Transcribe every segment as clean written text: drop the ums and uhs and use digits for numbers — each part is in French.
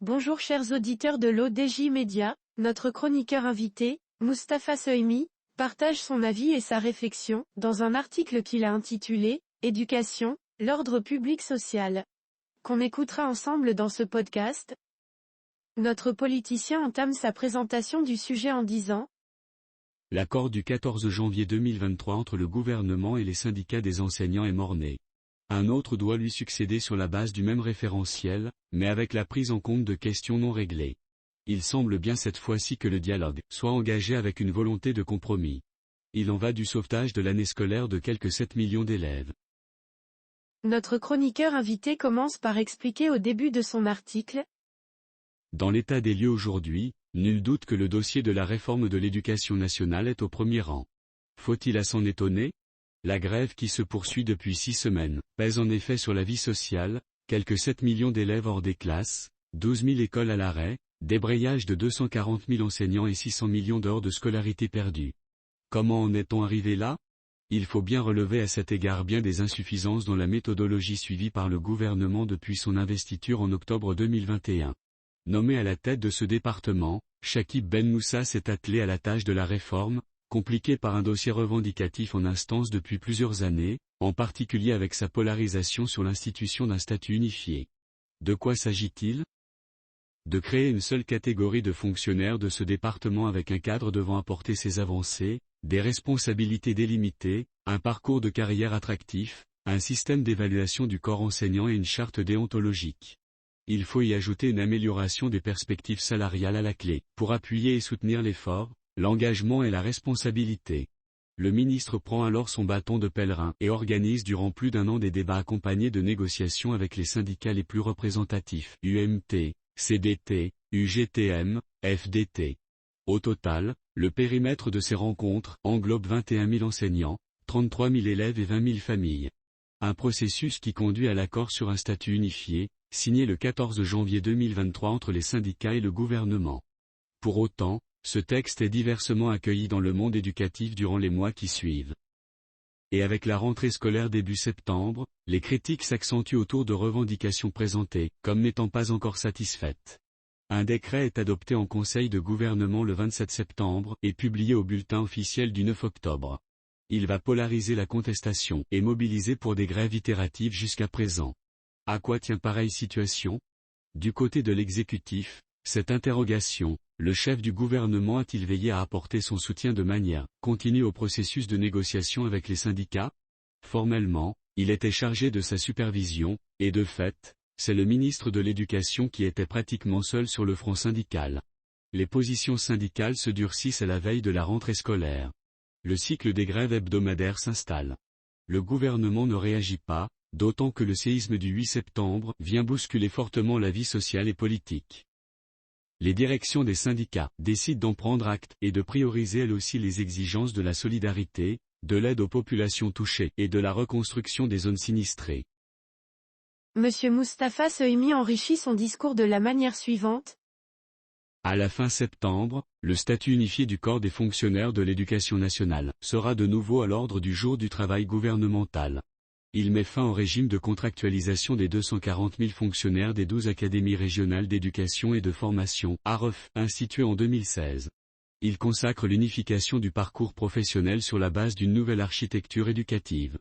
Bonjour chers auditeurs de l'ODJ Média, notre chroniqueur invité, Mustapha Sohimi, partage son avis et sa réflexion, dans un article qu'il a intitulé « Éducation, l'ordre public social », qu'on écoutera ensemble dans ce podcast. Notre politicien entame sa présentation du sujet en disant « L'accord du 14 janvier 2023 entre le gouvernement et les syndicats des enseignants est mort-né. Un autre doit lui succéder sur la base du même référentiel, mais avec la prise en compte de questions non réglées. Il semble bien cette fois-ci que le dialogue soit engagé avec une volonté de compromis. Il en va du sauvetage de l'année scolaire de quelques 7 millions d'élèves. » Notre chroniqueur invité commence par expliquer au début de son article. Dans l'état des lieux aujourd'hui, nul doute que le dossier de la réforme de l'éducation nationale est au premier rang. Faut-il à s'en étonner ? La grève qui se poursuit depuis 6 semaines pèse en effet sur la vie sociale, quelques 7 millions d'élèves hors des classes, 12 000 écoles à l'arrêt, débrayage de 240 000 enseignants et 600 millions d'heures de scolarité perdues. Comment en est-on arrivé là ? Il faut bien relever à cet égard bien des insuffisances dans la méthodologie suivie par le gouvernement depuis son investiture en octobre 2021. Nommé à la tête de ce département, Chakib Ben Moussa s'est attelé à la tâche de la réforme, compliquée par un dossier revendicatif en instance depuis plusieurs années, en particulier avec sa polarisation sur l'institution d'un statut unifié. De quoi s'agit-il ? De créer une seule catégorie de fonctionnaires de ce département avec un cadre devant apporter ses avancées, des responsabilités délimitées, un parcours de carrière attractif, un système d'évaluation du corps enseignant et une charte déontologique. Il faut y ajouter une amélioration des perspectives salariales à la clé, pour appuyer et soutenir l'effort, l'engagement et la responsabilité. Le ministre prend alors son bâton de pèlerin et organise durant plus d'1 an des débats accompagnés de négociations avec les syndicats les plus représentatifs, UMT, CDT, UGTM, FDT. Au total, le périmètre de ces rencontres englobe 21 000 enseignants, 33 000 élèves et 20 000 familles. Un processus qui conduit à l'accord sur un statut unifié, signé le 14 janvier 2023 entre les syndicats et le gouvernement. Pour autant, ce texte est diversement accueilli dans le monde éducatif durant les mois qui suivent. Et avec la rentrée scolaire début septembre, les critiques s'accentuent autour de revendications présentées, comme n'étant pas encore satisfaites. Un décret est adopté en Conseil de gouvernement le 27 septembre et publié au bulletin officiel du 9 octobre. Il va polariser la contestation et mobiliser pour des grèves itératives jusqu'à présent. À quoi tient pareille situation ? Du côté de l'exécutif, cette interrogation, le chef du gouvernement a-t-il veillé à apporter son soutien de manière continue au processus de négociation avec les syndicats ? Formellement, il était chargé de sa supervision, et de fait, c'est le ministre de l'Éducation qui était pratiquement seul sur le front syndical. Les positions syndicales se durcissent à la veille de la rentrée scolaire. Le cycle des grèves hebdomadaires s'installe. Le gouvernement ne réagit pas, d'autant que le séisme du 8 septembre vient bousculer fortement la vie sociale et politique. Les directions des syndicats décident d'en prendre acte et de prioriser elles aussi les exigences de la solidarité, de l'aide aux populations touchées et de la reconstruction des zones sinistrées. Monsieur Mustapha Sohimi enrichit son discours de la manière suivante. À la fin septembre, le statut unifié du corps des fonctionnaires de l'éducation nationale sera de nouveau à l'ordre du jour du travail gouvernemental. Il met fin au régime de contractualisation des 240 000 fonctionnaires des 12 académies régionales d'éducation et de formation, AREF, instituées en 2016. Il consacre l'unification du parcours professionnel sur la base d'une nouvelle architecture éducative.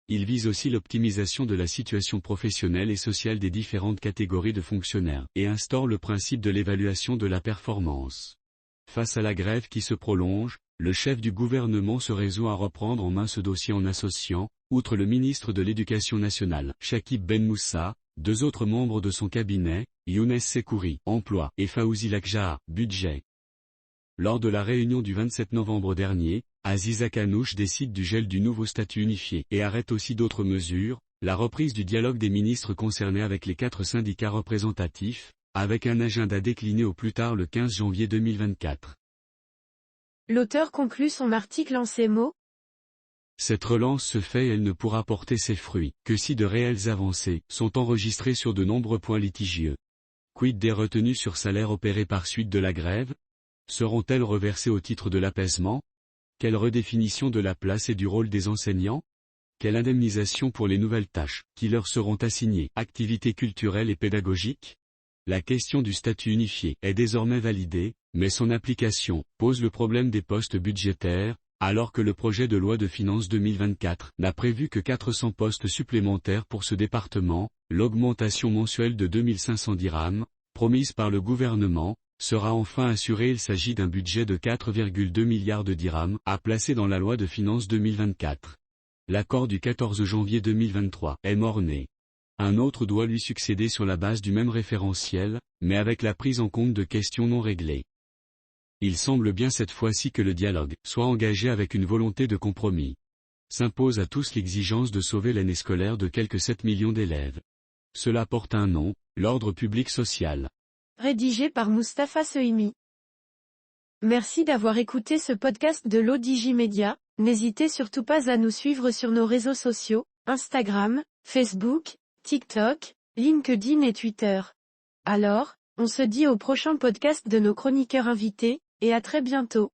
Il vise aussi l'optimisation de la situation professionnelle et sociale des différentes catégories de fonctionnaires, et instaure le principe de l'évaluation de la performance. Face à la grève qui se prolonge, le chef du gouvernement se résout à reprendre en main ce dossier en associant, outre le ministre de l'Éducation nationale, Chakib Ben Moussa, 2 autres membres de son cabinet, Younes Sekouri, Emploi, et Fawzi Lakjaha, Budget. Lors de la réunion du 27 novembre dernier, Aziza Kanouche décide du gel du nouveau statut unifié et arrête aussi d'autres mesures, la reprise du dialogue des ministres concernés avec les 4 syndicats représentatifs, avec un agenda décliné au plus tard le 15 janvier 2024. L'auteur conclut son article en ces mots. Cette relance se fait et elle ne pourra porter ses fruits que si de réelles avancées sont enregistrées sur de nombreux points litigieux. Quid des retenues sur salaire opérées par suite de la grève ? Seront-elles reversées au titre de l'apaisement ? Quelle redéfinition de la place et du rôle des enseignants ? Quelle indemnisation pour les nouvelles tâches qui leur seront assignées, activités culturelles et pédagogiques ? La question du statut unifié est désormais validée, mais son application pose le problème des postes budgétaires, alors que le projet de loi de finances 2024 n'a prévu que 400 postes supplémentaires pour ce département. L'augmentation mensuelle de 2500 dirhams, promise par le gouvernement, sera enfin assurée. Il s'agit d'un budget de 4,2 milliards de dirhams à placer dans la loi de finances 2024. L'accord du 14 janvier 2023 est mort-né. Un autre doit lui succéder sur la base du même référentiel, mais avec la prise en compte de questions non réglées. Il semble bien cette fois-ci que le dialogue soit engagé avec une volonté de compromis. S'impose à tous l'exigence de sauver l'année scolaire de quelques 7 millions d'élèves. Cela porte un nom, l'ordre public social. Rédigé par Mustapha Sohimi. Merci d'avoir écouté ce podcast de l'ODJ Media. N'hésitez surtout pas à nous suivre sur nos réseaux sociaux, Instagram, Facebook, TikTok, LinkedIn et Twitter. Alors, on se dit au prochain podcast de nos chroniqueurs invités, et à très bientôt.